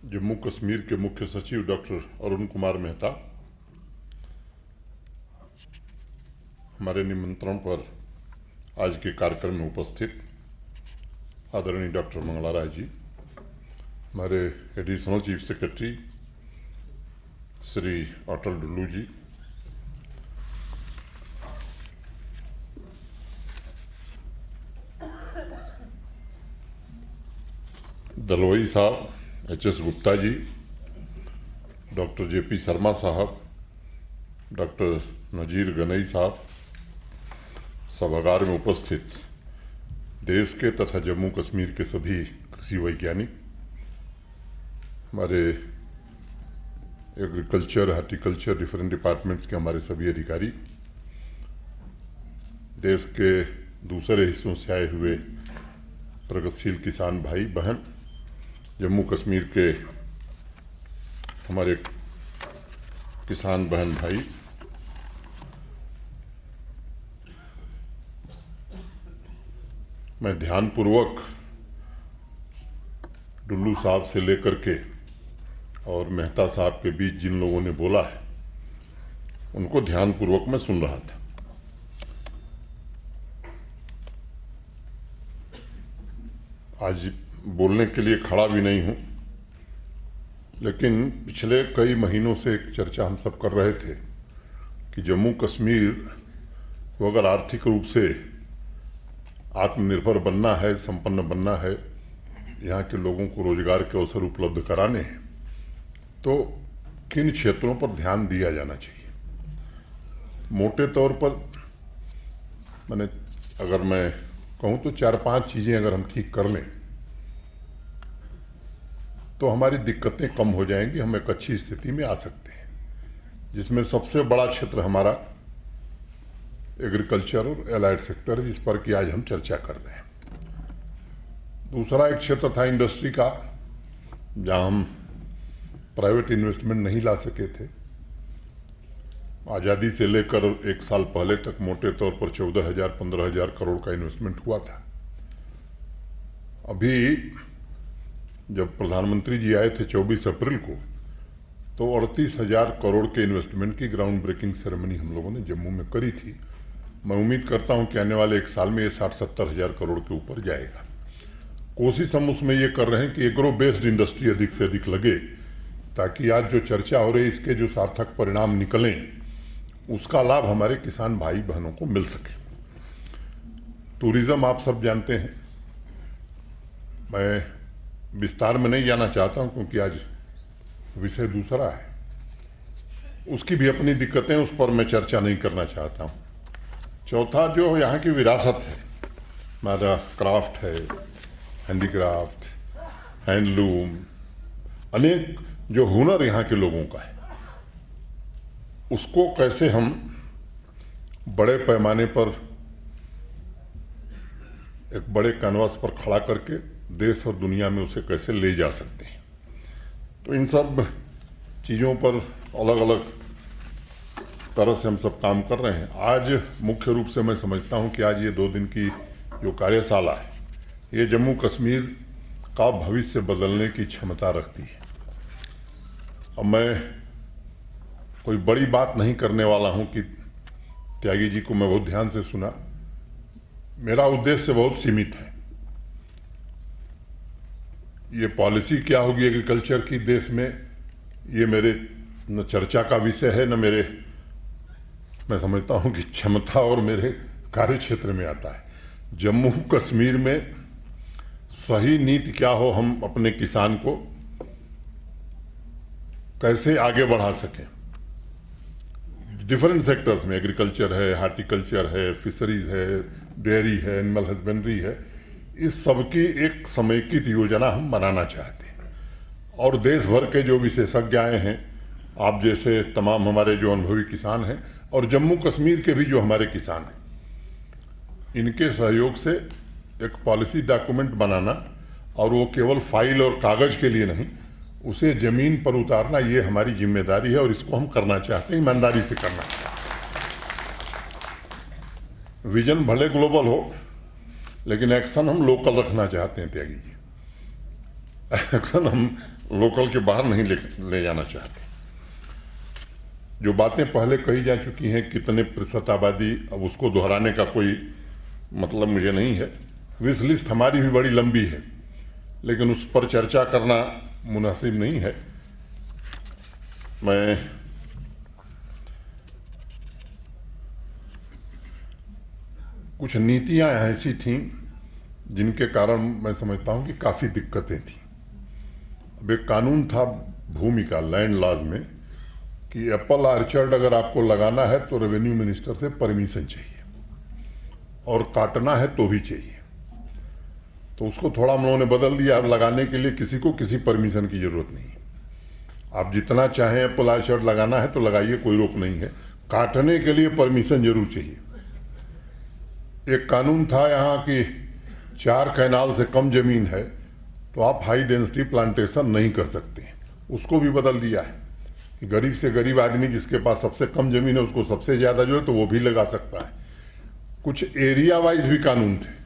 जम्मू कश्मीर के मुख्य सचिव डॉक्टर अरुण कुमार मेहता हमारे निमंत्रण पर आज के कार्यक्रम में उपस्थित आदरणीय डॉक्टर मंगला राय जी, हमारे additional chief secretary Shri Atal Dullu जी, दलवई साहब, HS. Gupta ji, doctor J P. Sharma साहब, डॉक्टर नजीर गनई साहब, सभागार में उपस्थित देश के तथा जम्मू कश्मीर के सभी कृषि वैज्ञानिक, हमारे एग्रीकल्चर, हार्टिकल्चर, डिफरेंट डिपार्टमेंट्स के हमारे सभी अधिकारी, देश के दूसरे हिस्सों से आए हुए प्रगतिशील किसान भाई बहन, जम्मू कश्मीर के हमारे किसान बहन भाई, मैं ध्यानपूर्वक डुल्लू साहब से लेकर के और मेहता साहब के बीच जिन लोगों ने बोला है उनको ध्यानपूर्वक मैं सुन रहा था। आज बोलने के लिए खड़ा भी नहीं हूं, लेकिन पिछले कई महीनों से एक चर्चा हम सब कर रहे थे कि जम्मू कश्मीर को अगर आर्थिक रूप से आत्मनिर्भर बनना है, संपन्न बनना है, यहाँ के लोगों को रोजगार के अवसर उपलब्ध कराने हैं, तो किन क्षेत्रों पर ध्यान दिया जाना चाहिए। मोटे तौर पर अगर मैं कहूँ तो 4-5 चीज़ें अगर हम ठीक कर लें तो हमारी दिक्कतें कम हो जाएंगी, हम एक अच्छी स्थिति में आ सकते हैं। जिसमें सबसे बड़ा क्षेत्र हमारा एग्रीकल्चर और एलाइड सेक्टर है, जिस पर कि आज हम चर्चा कर रहे हैं। दूसरा एक क्षेत्र था इंडस्ट्री का, जहां हम प्राइवेट इन्वेस्टमेंट नहीं ला सके थे। आज़ादी से लेकर 1 साल पहले तक मोटे तौर पर 14,000-15,000 करोड़ का इन्वेस्टमेंट हुआ था। अभी जब प्रधानमंत्री जी आए थे 24 अप्रैल को, तो 38,000 करोड़ के इन्वेस्टमेंट की ग्राउंड ब्रेकिंग सेरेमनी हम लोगों ने जम्मू में करी थी। मैं उम्मीद करता हूं कि आने वाले 1 साल में ये 60-70 हज़ार करोड़ के ऊपर जाएगा। कोशिश हम उसमें ये कर रहे हैं कि एग्रो बेस्ड इंडस्ट्री अधिक से अधिक लगे, ताकि आज जो चर्चा हो रही है इसके जो सार्थक परिणाम निकलें, उसका लाभ हमारे किसान भाई बहनों को मिल सके। टूरिज्म आप सब जानते हैं, मैं विस्तार में नहीं जाना चाहता हूं क्योंकि आज विषय दूसरा है, उसकी भी अपनी दिक्कतें, उस पर मैं चर्चा नहीं करना चाहता हूं। चौथा, जो यहाँ की विरासत है, हमारा क्राफ्ट है, हैंडीक्राफ्ट, हैंडलूम, अनेक जो हुनर यहाँ के लोगों का है, उसको कैसे हम बड़े पैमाने पर एक बड़े कैनवास पर खड़ा करके देश और दुनिया में उसे कैसे ले जा सकते हैं। तो इन सब चीज़ों पर अलग अलग तरह से हम सब काम कर रहे हैं। आज मुख्य रूप से मैं समझता हूं कि आज ये 2 दिन की जो कार्यशाला है, ये जम्मू कश्मीर का भविष्य बदलने की क्षमता रखती है। अब मैं कोई बड़ी बात नहीं करने वाला हूं कि त्यागी जी को मैं बहुत ध्यान से सुना, मेरा उद्देश्य बहुत सीमित है। ये पॉलिसी क्या होगी एग्रीकल्चर की देश में, ये मेरे न चर्चा का विषय है, न मेरे, मैं समझता हूं कि क्षमता और मेरे कार्य क्षेत्र में आता है। जम्मू कश्मीर में सही नीति क्या हो, हम अपने किसान को कैसे आगे बढ़ा सकें। डिफरेंट सेक्टर्स में एग्रीकल्चर है, हार्टिकल्चर है, फिशरीज है, डेयरी है, एनिमल हस्बेंड्री है, इस सब की एक समेकित योजना हम बनाना चाहते हैं। और देश भर के जो विशेषज्ञ आए हैं, आप जैसे तमाम हमारे जो अनुभवी किसान हैं, और जम्मू कश्मीर के भी जो हमारे किसान हैं, इनके सहयोग से एक पॉलिसी डॉक्यूमेंट बनाना, और वो केवल फाइल और कागज के लिए नहीं, उसे जमीन पर उतारना, ये हमारी जिम्मेदारी है और इसको हम करना चाहते हैं, ईमानदारी से करना चाहते हैं। विजन भले ग्लोबल हो, लेकिन एक्शन हम लोकल रखना चाहते हैं त्यागी जी। एक्शन हम लोकल के बाहर नहीं ले जाना चाहते। जो बातें पहले कही जा चुकी हैं कितने प्रतिशत आबादी, अब उसको दोहराने का कोई मतलब मुझे नहीं है। विश लिस्ट हमारी भी बड़ी लंबी है, लेकिन उस पर चर्चा करना मुनासिब नहीं है। मैं कुछ नीतियां ऐसी थीं जिनके कारण मैं समझता हूं कि काफ़ी दिक्कतें थीं। अब एक कानून था भूमि का, लैंड लॉज में, कि एप्पल ऑर्चर्ड अगर आपको लगाना है तो रेवेन्यू मिनिस्टर से परमिशन चाहिए और काटना है तो भी चाहिए। तो उसको थोड़ा हम लोगों ने बदल दिया। अब लगाने के लिए किसी को किसी परमिशन की जरूरत नहीं है। आप जितना चाहें एप्पल ऑर्चर्ड लगाना है तो लगाइए, कोई रोक नहीं है। काटने के लिए परमिशन जरूर चाहिए। एक कानून था यहाँ कि 4 कैनाल से कम जमीन है तो आप हाई डेंसिटी प्लांटेशन नहीं कर सकते। उसको भी बदल दिया है कि गरीब से गरीब आदमी जिसके पास सबसे कम जमीन है उसको सबसे ज़्यादा जो है तो वो भी लगा सकता है। कुछ एरिया वाइज भी कानून थे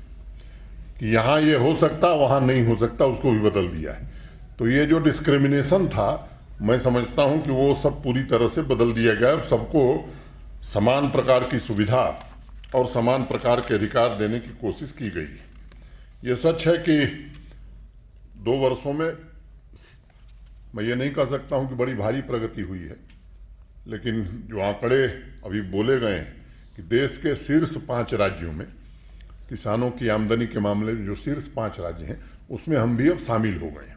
कि यहाँ ये हो सकता वहाँ नहीं हो सकता, उसको भी बदल दिया है। तो ये जो डिस्क्रिमिनेशन था, मैं समझता हूँ कि वो सब पूरी तरह से बदल दिया गया। अब सबको समान प्रकार की सुविधा और समान प्रकार के अधिकार देने की कोशिश की गई है। ये सच है कि 2 वर्षों में मैं ये नहीं कह सकता हूं कि बड़ी भारी प्रगति हुई है, लेकिन जो आंकड़े अभी बोले गए हैं कि देश के शीर्ष 5 राज्यों में किसानों की आमदनी के मामले में जो शीर्ष 5 राज्य हैं उसमें हम भी अब शामिल हो गए हैं।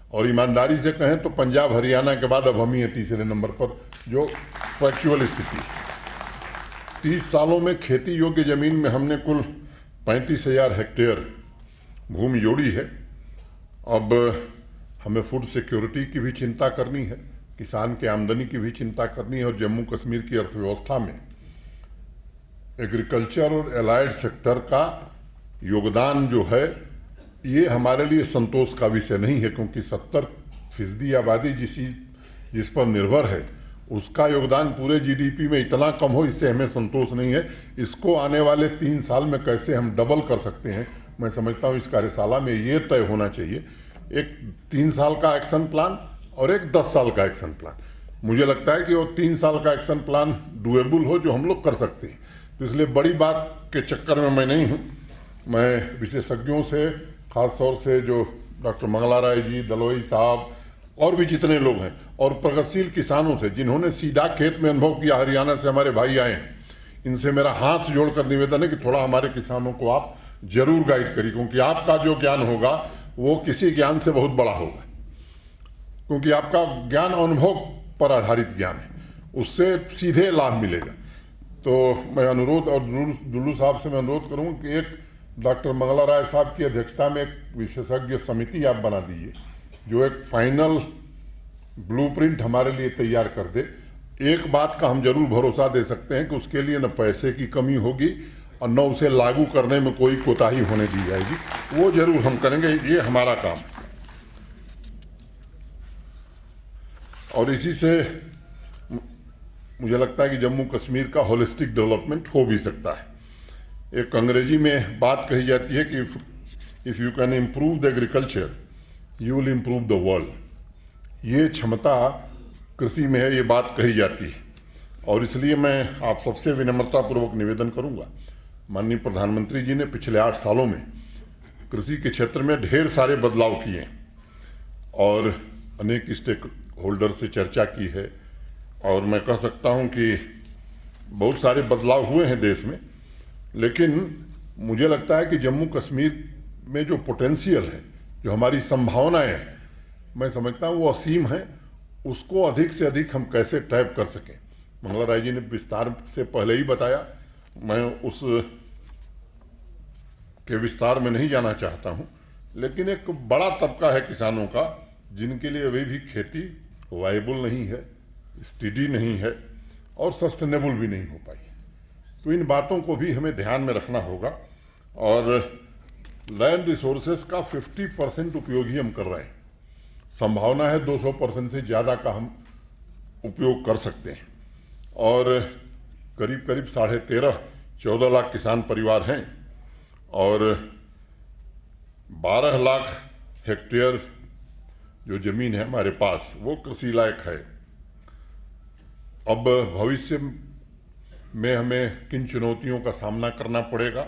और ईमानदारी से कहें तो पंजाब हरियाणा के बाद अब हम ही हैं तीसरे नंबर पर, जो फैक्चुअल स्थिति है। 30 सालों में खेती योग्य जमीन में हमने कुल 35,000 हेक्टेयर भूमि जोड़ी है। अब हमें फूड सिक्योरिटी की भी चिंता करनी है, किसान के आमदनी की भी चिंता करनी है, और जम्मू कश्मीर की अर्थव्यवस्था में एग्रीकल्चर और एलाइड सेक्टर का योगदान जो है ये हमारे लिए संतोष का विषय नहीं है, क्योंकि 70% आबादी जिस पर निर्भर है उसका योगदान पूरे जीडीपी में इतना कम हो, इससे हमें संतोष नहीं है। इसको आने वाले 3 साल में कैसे हम डबल कर सकते हैं, मैं समझता हूँ इस कार्यशाला में ये तय होना चाहिए। एक 3 साल का एक्शन प्लान और एक 10 साल का एक्शन प्लान। मुझे लगता है कि वो 3 साल का एक्शन प्लान डुएबल हो, जो हम लोग कर सकते हैं। तो इसलिए बड़ी बात के चक्कर में मैं नहीं हूँ। मैं विशेषज्ञों से, खास तौर से जो डॉक्टर मंगला राय जी, दलोई साहब और भी जितने लोग हैं, और प्रगतिशील किसानों से जिन्होंने सीधा खेत में अनुभव किया, हरियाणा से हमारे भाई आए हैं, इनसे मेरा हाथ जोड़कर निवेदन है कि थोड़ा हमारे किसानों को आप जरूर गाइड करिए, क्योंकि आपका जो ज्ञान होगा वो किसी ज्ञान से बहुत बड़ा होगा। क्योंकि आपका ज्ञान अनुभव पर आधारित ज्ञान है, उससे सीधे लाभ मिलेगा। तो मैं अनुरोध, और दुल्लू साहब से मैं अनुरोध करूँगा कि एक डॉक्टर मंगला राय साहब की अध्यक्षता में एक विशेषज्ञ समिति आप बना दीजिए, जो एक फाइनल ब्लूप्रिंट हमारे लिए तैयार कर दे। एक बात का हम जरूर भरोसा दे सकते हैं कि उसके लिए न पैसे की कमी होगी और न उसे लागू करने में कोई कोताही होने दी जाएगी। वो जरूर हम करेंगे, ये हमारा काम है। और इसी से मुझे लगता है कि जम्मू कश्मीर का होलिस्टिक डेवलपमेंट हो भी सकता है। एक अंग्रेजी में बात कही जाती है कि if you can improve the agriculture you will improve the world. ये क्षमता कृषि में है, ये बात कही जाती है। और इसलिए मैं आप सबसे विनम्रतापूर्वक निवेदन करूंगा, माननीय प्रधानमंत्री जी ने पिछले 8 सालों में कृषि के क्षेत्र में ढेर सारे बदलाव किए और अनेक स्टेक होल्डर से चर्चा की है, और मैं कह सकता हूं कि बहुत सारे बदलाव हुए हैं देश में। लेकिन मुझे लगता है कि जम्मू कश्मीर में जो पोटेंशियल है, जो हमारी संभावनाएं हैं, मैं समझता हूं वो असीम है। उसको अधिक से अधिक हम कैसे टैप कर सकें, मंगला राय जी ने विस्तार से पहले ही बताया, मैं उस के विस्तार में नहीं जाना चाहता हूं। लेकिन एक बड़ा तबका है किसानों का जिनके लिए अभी भी खेती वायबल नहीं है, स्टेडी नहीं है और सस्टेनेबल भी नहीं हो पाई। तो इन बातों को भी हमें ध्यान में रखना होगा। और लैंड रिसोर्सेस का 50% उपयोग ही हम कर रहे हैं। संभावना है 200% से ज़्यादा का हम उपयोग कर सकते हैं। और करीब करीब 13.5-14 लाख किसान परिवार हैं और 12 लाख हेक्टेयर जो ज़मीन है हमारे पास वो कृषि लायक है। अब भविष्य में हमें किन चुनौतियों का सामना करना पड़ेगा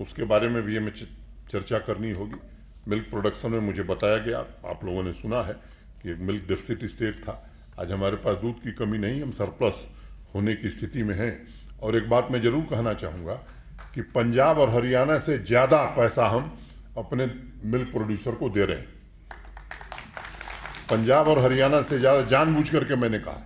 उसके बारे में भी हमें चर्चा करनी होगी। मिल्क प्रोडक्शन में मुझे बताया गया, आप लोगों ने सुना है कि एक मिल्क डेफिसिट स्टेट था। आज हमारे पास दूध की कमी नहीं, हम सरप्लस होने की स्थिति में हैं। और एक बात मैं ज़रूर कहना चाहूँगा कि पंजाब और हरियाणा से ज़्यादा पैसा हम अपने मिल्क प्रोड्यूसर को दे रहे हैं। पंजाब और हरियाणा से ज़्यादा, जानबूझ करके मैंने कहा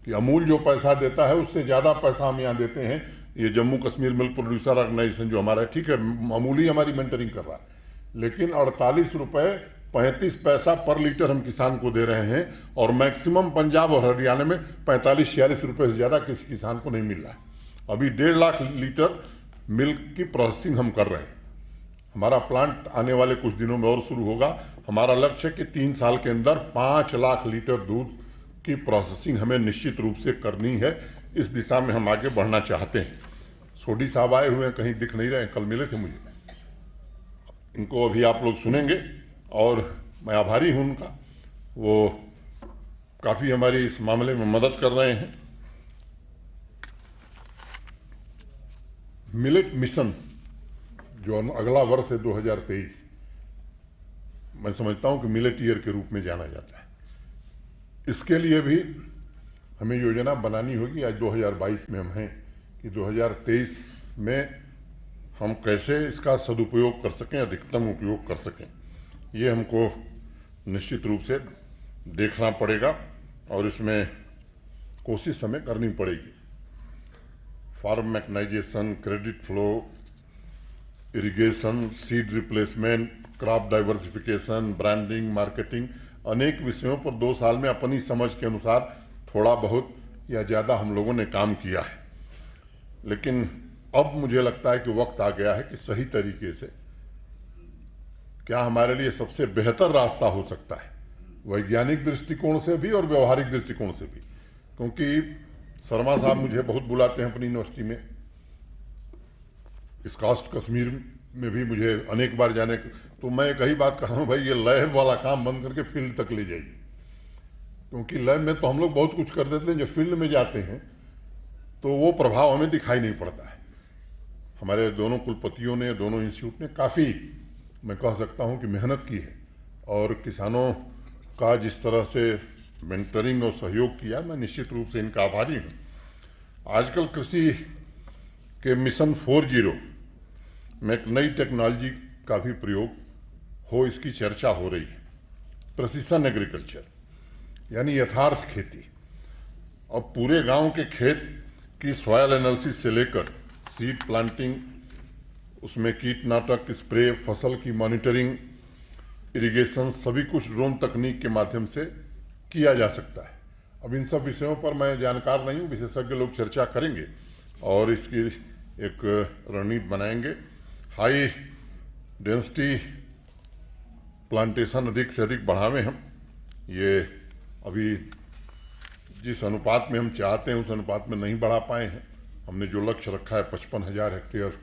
कि अमूल जो पैसा देता है उससे ज़्यादा पैसा हम यहाँ देते हैं। ये Jammu Kashmir milk producer organisation जो हमारा है, ठीक है, मामूली हमारी मेंटरिंग कर रहा है, लेकिन 48 रुपये 35 पैसा पर लीटर हम किसान को दे रहे हैं। और मैक्सिमम पंजाब और हरियाणा में 45-46 रुपये से ज़्यादा किसी किसान को नहीं मिल रहा है। अभी 1.5 लाख लीटर मिल्क की प्रोसेसिंग हम कर रहे हैं। हमारा प्लांट आने वाले कुछ दिनों में और शुरू होगा। हमारा लक्ष्य है कि 3 साल के अंदर 5 लाख लीटर दूध की प्रोसेसिंग हमें निश्चित रूप से करनी है। इस दिशा में हम आगे बढ़ना चाहते हैं। सोडी साहब आए हुए हैं, कहीं दिख नहीं रहे हैं, कल मिले थे मुझे, इनको अभी आप लोग सुनेंगे और मैं आभारी हूं उनका। वो काफ़ी हमारी इस मामले में मदद कर रहे हैं। मिलेट मिशन जो अगला वर्ष है 2023, मैं समझता हूं कि मिलेट ईयर के रूप में जाना जाता है। इसके लिए भी हमें योजना बनानी होगी। आज 2022 में हम हैं कि 2023 में हम कैसे इसका सदुपयोग कर सकें, अधिकतम उपयोग कर सकें, ये हमको निश्चित रूप से देखना पड़ेगा और इसमें कोशिश हमें करनी पड़ेगी। Farm mechanisation, credit flow, irrigation, seed replacement, crop diversification, branding, marketing, अनेक विषयों पर 2 साल में अपनी समझ के अनुसार थोड़ा बहुत या ज़्यादा हम लोगों ने काम किया है। लेकिन अब मुझे लगता है कि वक्त आ गया है कि सही तरीके से क्या हमारे लिए सबसे बेहतर रास्ता हो सकता है, वैज्ञानिक दृष्टिकोण से भी और व्यवहारिक दृष्टिकोण से भी। क्योंकि शर्मा साहब मुझे बहुत बुलाते हैं अपनी यूनिवर्सिटी में, इस कास्ट कश्मीर में भी मुझे अनेक बार जाने, तो मैं एक ही बात कहा हूँ, भाई ये लैब वाला काम बंद करके फील्ड तक ले जाइए। क्योंकि लैब में तो हम लोग बहुत कुछ कर देते हैं, जब फील्ड में जाते हैं तो वो प्रभाव हमें दिखाई नहीं पड़ता है। हमारे दोनों कुलपतियों ने, दोनों इंस्टीट्यूट ने काफ़ी, मैं कह सकता हूँ कि मेहनत की है और किसानों का जिस तरह से मेंटरिंग और सहयोग किया, मैं निश्चित रूप से इनका आभारी हूँ। आजकल कृषि के मिशन 4.0 में एक नई टेक्नोलॉजी का भी प्रयोग हो, इसकी चर्चा हो रही है। प्रिसिशन एग्रीकल्चर यानी यथार्थ खेती। अब पूरे गांव के खेत की सॉयल एनालिसिस से लेकर सीड प्लांटिंग, उसमें कीटनाशक स्प्रे, फसल की मॉनिटरिंग, इरिगेशन, सभी कुछ ड्रोन तकनीक के माध्यम से किया जा सकता है। अब इन सब विषयों पर मैं जानकार नहीं हूँ, विशेषज्ञ लोग चर्चा करेंगे और इसकी एक रणनीति बनाएंगे। हाई डेंसिटी प्लांटेशन अधिक से अधिक बढ़ावें हम। ये अभी जिस अनुपात में हम चाहते हैं उस अनुपात में नहीं बढ़ा पाए हैं। हमने जो लक्ष्य रखा है 55,000 हेक्टेयर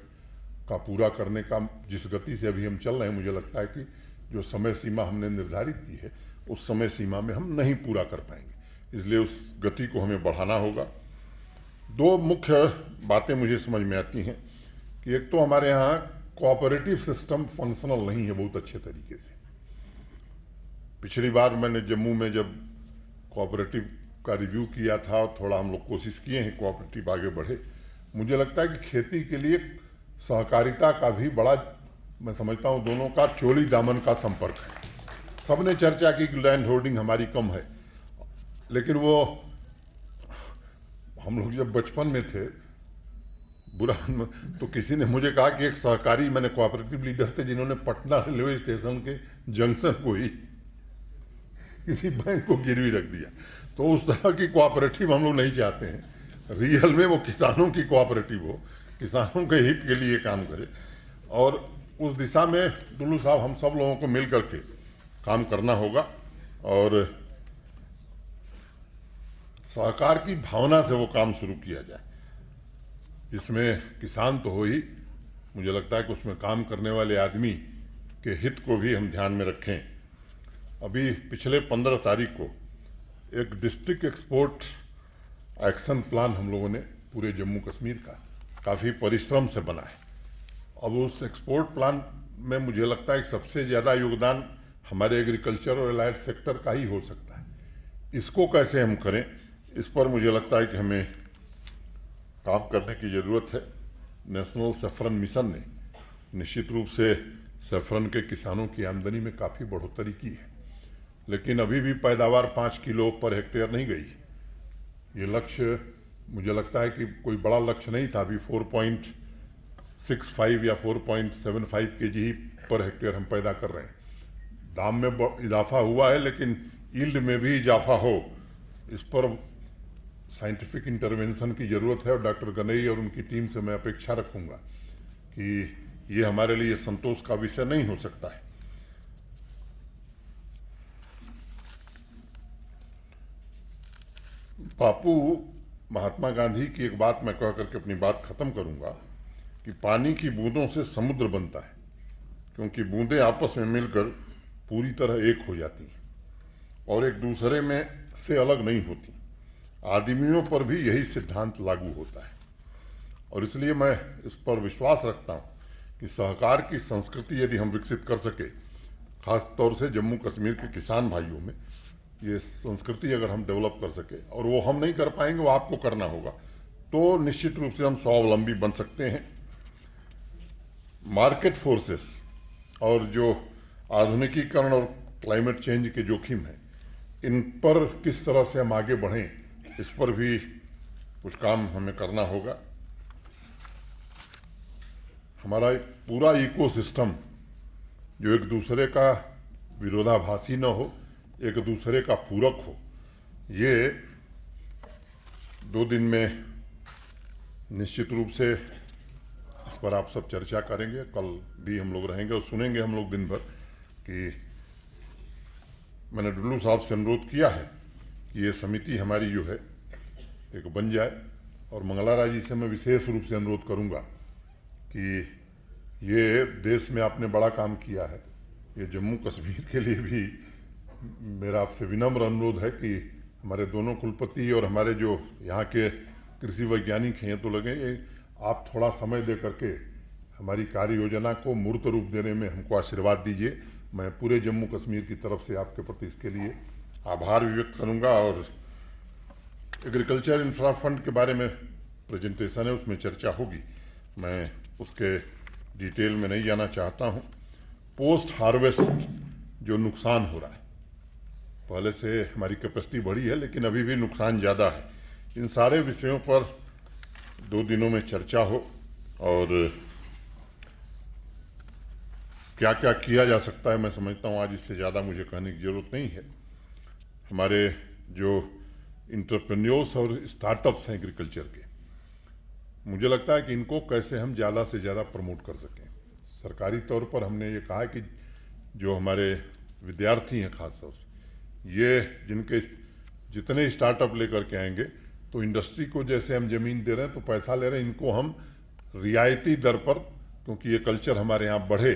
का पूरा करने का, जिस गति से अभी हम चल रहे हैं, मुझे लगता है कि जो समय सीमा हमने निर्धारित की है उस समय सीमा में हम नहीं पूरा कर पाएंगे, इसलिए उस गति को हमें बढ़ाना होगा। 2 मुख्य बातें मुझे समझ में आती हैं कि एक तो हमारे यहाँ कोऑपरेटिव सिस्टम फंक्शनल नहीं है बहुत अच्छे तरीके से। पिछली बार मैंने जम्मू में जब कोऑपरेटिव का रिव्यू किया था और थोड़ा हम लोग कोशिश किए हैं कोऑपरेटिव आगे बढ़े, मुझे लगता है कि खेती के लिए सहकारिता का भी बड़ा, मैं समझता हूँ दोनों का चोली दामन का संपर्क है। सबने चर्चा की कि लैंड होल्डिंग हमारी कम है, लेकिन वो हम लोग जब बचपन में थे, बुरा तो किसी ने मुझे कहा कि एक सहकारी, मैंने कोऑपरेटिव लीडर थे जिन्होंने पटना रेलवे स्टेशन के जंक्शन को ही किसी बैंक को गिरवी रख दिया। तो उस तरह की कोऑपरेटिव हम लोग नहीं चाहते हैं। रियल में वो किसानों की कोऑपरेटिव हो, किसानों के हित के लिए काम करे, और उस दिशा में दुल्लू साहब हम सब लोगों को मिल करके काम करना होगा और सहकार की भावना से वो काम शुरू किया जाए, जिसमें किसान तो हो ही, मुझे लगता है कि उसमें काम करने वाले आदमी के हित को भी हम ध्यान में रखें। अभी पिछले 15 तारीख को एक डिस्ट्रिक्ट एक्सपोर्ट एक्शन प्लान हम लोगों ने पूरे जम्मू कश्मीर का काफ़ी परिश्रम से बना है। अब उस एक्सपोर्ट प्लान में मुझे लगता है कि सबसे ज़्यादा योगदान हमारे एग्रीकल्चर और एलाइड सेक्टर का ही हो सकता है। इसको कैसे हम करें, इस पर मुझे लगता है कि हमें काम करने की ज़रूरत है। नेशनल सैफरन मिशन ने निश्चित रूप से सैफरन के किसानों की आमदनी में काफ़ी बढ़ोतरी की है, लेकिन अभी भी पैदावार 5 किलो पर हेक्टेयर नहीं गई। ये लक्ष्य मुझे लगता है कि कोई बड़ा लक्ष्य नहीं था। अभी 4.65 या 4.75 केजी ही पर हेक्टेयर हम पैदा कर रहे हैं। दाम में इजाफा हुआ है, लेकिन यील्ड में भी इजाफा हो, इस पर साइंटिफिक इंटरवेंशन की ज़रूरत है। और डॉक्टर गनई और उनकी टीम से मैं अपेक्षा रखूंगा कि ये हमारे लिए संतोष का विषय नहीं हो सकता है। बापू महात्मा गांधी की एक बात मैं कह करके अपनी बात खत्म करूंगा कि पानी की बूंदों से समुद्र बनता है, क्योंकि बूंदें आपस में मिलकर पूरी तरह एक हो जाती हैं और एक दूसरे में से अलग नहीं होती। आदमियों पर भी यही सिद्धांत लागू होता है और इसलिए मैं इस पर विश्वास रखता हूं कि सहकार की संस्कृति यदि हम विकसित कर सके, खास तौर से जम्मू कश्मीर के किसान भाइयों में ये संस्कृति अगर हम डेवलप कर सके, और वो हम नहीं कर पाएंगे, वो आपको करना होगा, तो निश्चित रूप से हम स्वावलंबी बन सकते हैं। मार्केट फोर्सेस और जो आधुनिकीकरण और क्लाइमेट चेंज के जोखिम हैं, इन पर किस तरह से हम आगे बढ़ें, इस पर भी कुछ काम हमें करना होगा। हमारा पूरा इकोसिस्टम जो एक दूसरे का विरोधाभासी न हो, एक दूसरे का पूरक हो, ये 2 दिन में निश्चित रूप से इस पर आप सब चर्चा करेंगे। कल भी हम लोग रहेंगे और सुनेंगे हम लोग दिन भर कि मैंने डुल्लू साहब से अनुरोध किया है कि ये समिति हमारी जो है एक बन जाए, और मंगलारा जी से मैं विशेष रूप से अनुरोध करूंगा कि ये देश में आपने बड़ा काम किया है, ये जम्मू कश्मीर के लिए भी मेरा आपसे विनम्र अनुरोध है कि हमारे दोनों कुलपति और हमारे जो यहाँ के कृषि वैज्ञानिक हैं, तो लगे आप थोड़ा समय दे करके हमारी कार्य योजना को मूर्त रूप देने में हमको आशीर्वाद दीजिए। मैं पूरे जम्मू कश्मीर की तरफ से आपके प्रति इसके लिए आभार व्यक्त करूँगा। और एग्रीकल्चर इंफ्रा फंड के बारे में प्रेजेंटेशन है, उसमें चर्चा होगी, मैं उसके डिटेल में नहीं जाना चाहता हूँ। पोस्ट हार्वेस्ट जो नुकसान हो रहा है, पहले से हमारी कैपेसिटी बढ़ी है लेकिन अभी भी नुकसान ज़्यादा है, इन सारे विषयों पर 2 दिनों में चर्चा हो और क्या क्या किया जा सकता है। मैं समझता हूँ आज इससे ज़्यादा मुझे कहने की ज़रूरत नहीं है। हमारे जो इंटरप्रेन्योर्स और स्टार्टअप्स हैं एग्रीकल्चर के, मुझे लगता है कि इनको कैसे हम ज़्यादा से ज़्यादा प्रमोट कर सकें। सरकारी तौर पर हमने ये कहा कि जो हमारे विद्यार्थी हैं खास तौर से, ये जिनके जितने स्टार्टअप लेकर के आएंगे, तो इंडस्ट्री को जैसे हम ज़मीन दे रहे हैं तो पैसा ले रहे हैं, इनको हम रियायती दर पर, क्योंकि ये कल्चर हमारे यहाँ बढ़े,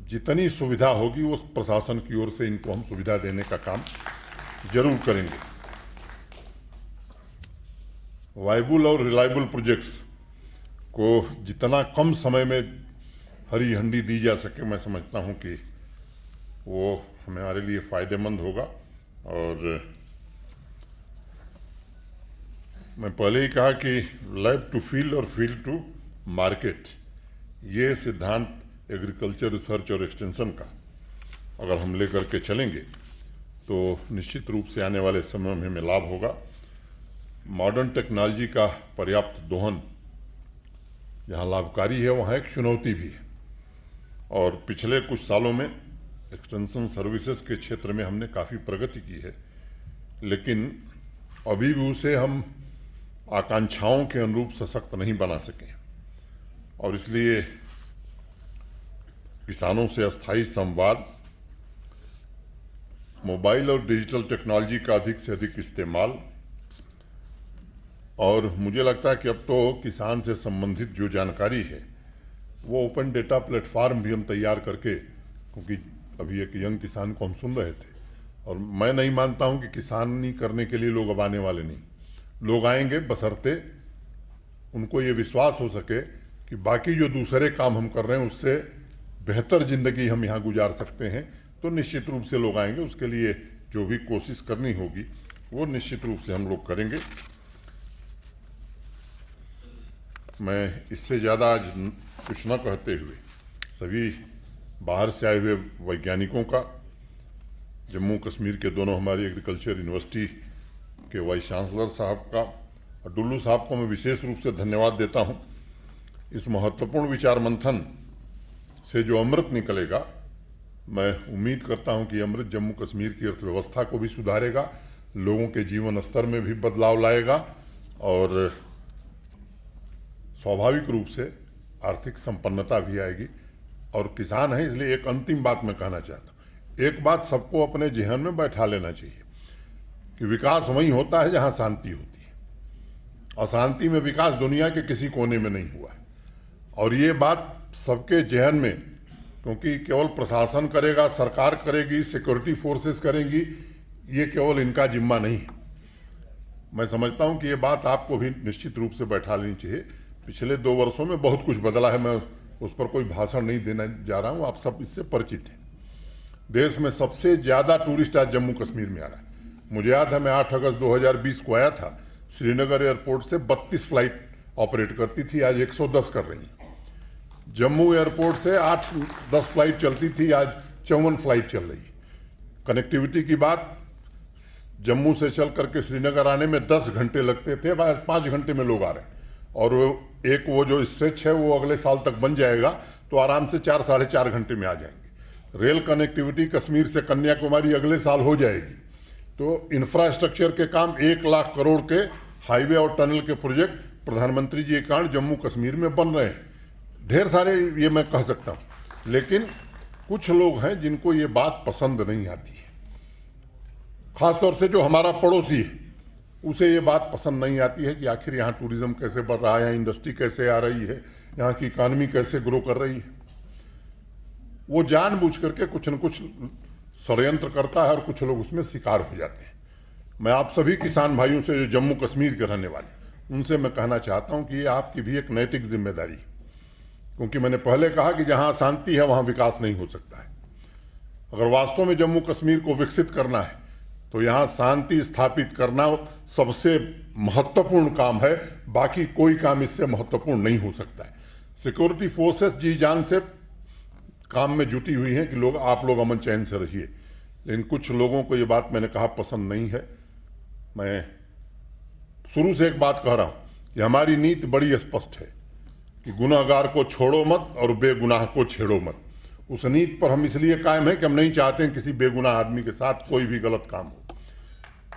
जितनी सुविधा होगी उस प्रशासन की ओर से इनको हम सुविधा देने का काम जरूर करेंगे। वायबल और रिलायबल प्रोजेक्ट्स को जितना कम समय में हरी झंडी दी जा सके, मैं समझता हूं कि वो हमारे लिए फ़ायदेमंद होगा। और मैं पहले ही कहा कि लैब टू फील्ड और फील्ड टू मार्केट, ये सिद्धांत एग्रीकल्चर रिसर्च और एक्सटेंशन का अगर हम लेकर के चलेंगे तो निश्चित रूप से आने वाले समय में हमें लाभ होगा। मॉडर्न टेक्नोलॉजी का पर्याप्त दोहन जहाँ लाभकारी है, वहाँ एक चुनौती भी है। और पिछले कुछ सालों में एक्सटेंशन सर्विसेज के क्षेत्र में हमने काफ़ी प्रगति की है, लेकिन अभी भी उसे हम आकांक्षाओं के अनुरूप सशक्त नहीं बना सके। और इसलिए किसानों से अस्थायी संवाद, मोबाइल और डिजिटल टेक्नोलॉजी का अधिक से अधिक इस्तेमाल, और मुझे लगता है कि अब तो किसान से संबंधित जो जानकारी है वो ओपन डेटा प्लेटफार्म भी हम तैयार करके, क्योंकि अभी एक यंग किसान को हम सुन रहे थे, और मैं नहीं मानता हूं कि किसानी करने के लिए लोग अब आने वाले नहीं, लोग आएंगे बशर्ते उनको ये विश्वास हो सके कि बाकी जो दूसरे काम हम कर रहे हैं उससे बेहतर जिंदगी हम यहाँ गुजार सकते हैं, तो निश्चित रूप से लोग आएंगे। उसके लिए जो भी कोशिश करनी होगी वो निश्चित रूप से हम लोग करेंगे। मैं इससे ज़्यादा आज कुछ न कहते हुए सभी बाहर से आए हुए वैज्ञानिकों का, जम्मू कश्मीर के दोनों हमारी एग्रीकल्चर यूनिवर्सिटी के वाइस चांसलर साहब का और डुल्लू साहब को मैं विशेष रूप से धन्यवाद देता हूं। इस महत्वपूर्ण विचार मंथन से जो अमृत निकलेगा, मैं उम्मीद करता हूं कि अमृत जम्मू कश्मीर की अर्थव्यवस्था को भी सुधारेगा, लोगों के जीवन स्तर में भी बदलाव लाएगा और स्वाभाविक रूप से आर्थिक संपन्नता भी आएगी। और किसान है इसलिए एक अंतिम बात मैं कहना चाहता हूँ, एक बात सबको अपने जहन में बैठा लेना चाहिए कि विकास वहीं होता है जहाँ शांति होती है। अशांति में विकास दुनिया के किसी कोने में नहीं हुआ है, और ये बात सबके जहन में, क्योंकि केवल प्रशासन करेगा, सरकार करेगी, सिक्योरिटी फोर्सेस करेंगी, ये केवल इनका जिम्मा नहीं है। मैं समझता हूँ कि ये बात आपको भी निश्चित रूप से बैठा लेनी चाहिए। पिछले 2 वर्षों में बहुत कुछ बदला है, मैं उस पर कोई भाषण नहीं देने जा रहा हूँ, आप सब इससे परिचित हैं। देश में सबसे ज़्यादा टूरिस्ट आज जम्मू कश्मीर में आ रहा है। मुझे याद है मैं 8 अगस्त 2020 को आया था, श्रीनगर एयरपोर्ट से 32 फ्लाइट ऑपरेट करती थी, आज 110 कर रही हैं। जम्मू एयरपोर्ट से 8-10 फ्लाइट चलती थी, आज 54 फ्लाइट चल रही है। कनेक्टिविटी की बात, जम्मू से चल करके श्रीनगर आने में 10 घंटे लगते थे, आज 5 घंटे में लोग आ रहे हैं। और वो जो स्ट्रेच है वो अगले साल तक बन जाएगा, तो आराम से 4-4.5 घंटे में आ जाएंगे। रेल कनेक्टिविटी कश्मीर से कन्याकुमारी अगले साल हो जाएगी। तो इंफ्रास्ट्रक्चर के काम 1 लाख करोड़ के हाईवे और टनल के प्रोजेक्ट प्रधानमंत्री जी के कारण जम्मू कश्मीर में बन रहे हैं। ढेर सारे ये मैं कह सकता हूँ, लेकिन कुछ लोग हैं जिनको ये बात पसंद नहीं आती है, खासतौर से जो हमारा पड़ोसी है, उसे ये बात पसंद नहीं आती है कि आखिर यहाँ टूरिज्म कैसे बढ़ रहा है, यहाँ इंडस्ट्री कैसे आ रही है, यहाँ की इकानमी कैसे ग्रो कर रही है। वो जानबूझ करके कुछ न कुछ षड्यंत्र करता है और कुछ लोग उसमें शिकार हो जाते हैं। मैं आप सभी किसान भाइयों से, जो जम्मू कश्मीर के रहने वाले, उनसे मैं कहना चाहता हूँ कि ये आपकी भी एक नैतिक जिम्मेदारी है, क्योंकि मैंने पहले कहा कि जहाँ शांति है वहाँ विकास नहीं हो सकता है। अगर वास्तव में जम्मू कश्मीर को विकसित करना है तो यहाँ शांति स्थापित करना सबसे महत्वपूर्ण काम है, बाकी कोई काम इससे महत्वपूर्ण नहीं हो सकता है। सिक्योरिटी फोर्सेस जी जान से काम में जुटी हुई हैं कि आप लोग अमन चैन से रहिए, लेकिन कुछ लोगों को ये बात मैंने कहा पसंद नहीं है। मैं शुरू से एक बात कह रहा हूँ कि हमारी नीति बड़ी स्पष्ट है कि गुनहगार को छोड़ो मत और बेगुनाह को छेड़ो मत। उस नीति पर हम इसलिए कायम है कि हम नहीं चाहते हैं किसी बेगुनाह आदमी के साथ कोई भी गलत काम हो।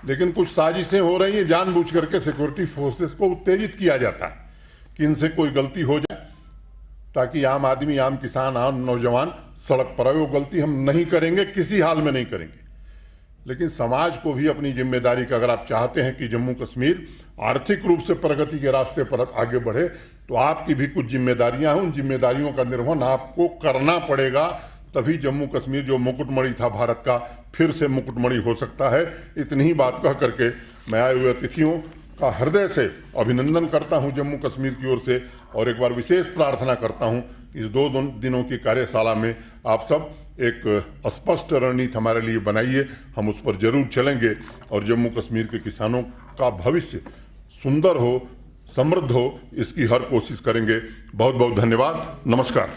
लेकिन कुछ साजिशें हो रही हैं, जानबूझ करके सिक्योरिटी फोर्सेस को उत्तेजित किया जाता है कि इनसे कोई गलती हो जाए, ताकि आम आदमी, आम किसान, आम नौजवान सड़क पर आए। वो गलती हम नहीं करेंगे, किसी हाल में नहीं करेंगे। लेकिन समाज को भी अपनी जिम्मेदारी का, अगर आप चाहते हैं कि जम्मू कश्मीर आर्थिक रूप से प्रगति के रास्ते पर आगे बढ़े, तो आपकी भी कुछ जिम्मेदारियां हैं। उन जिम्मेदारियों का निर्वहन आपको करना पड़ेगा, तभी जम्मू कश्मीर जो मुकुटमणि था भारत का, फिर से मुकुटमणि हो सकता है। इतनी ही बात कह करके मैं आए हुए अतिथियों का हृदय से अभिनंदन करता हूं जम्मू कश्मीर की ओर से, और एक बार विशेष प्रार्थना करता हूं इस 2 दिनों की कार्यशाला में आप सब एक स्पष्ट रणनीति हमारे लिए बनाइए। हम उस पर जरूर चलेंगे और जम्मू कश्मीर के किसानों का भविष्य सुंदर हो, समृद्ध हो, इसकी हर कोशिश करेंगे। बहुत बहुत धन्यवाद। नमस्कार।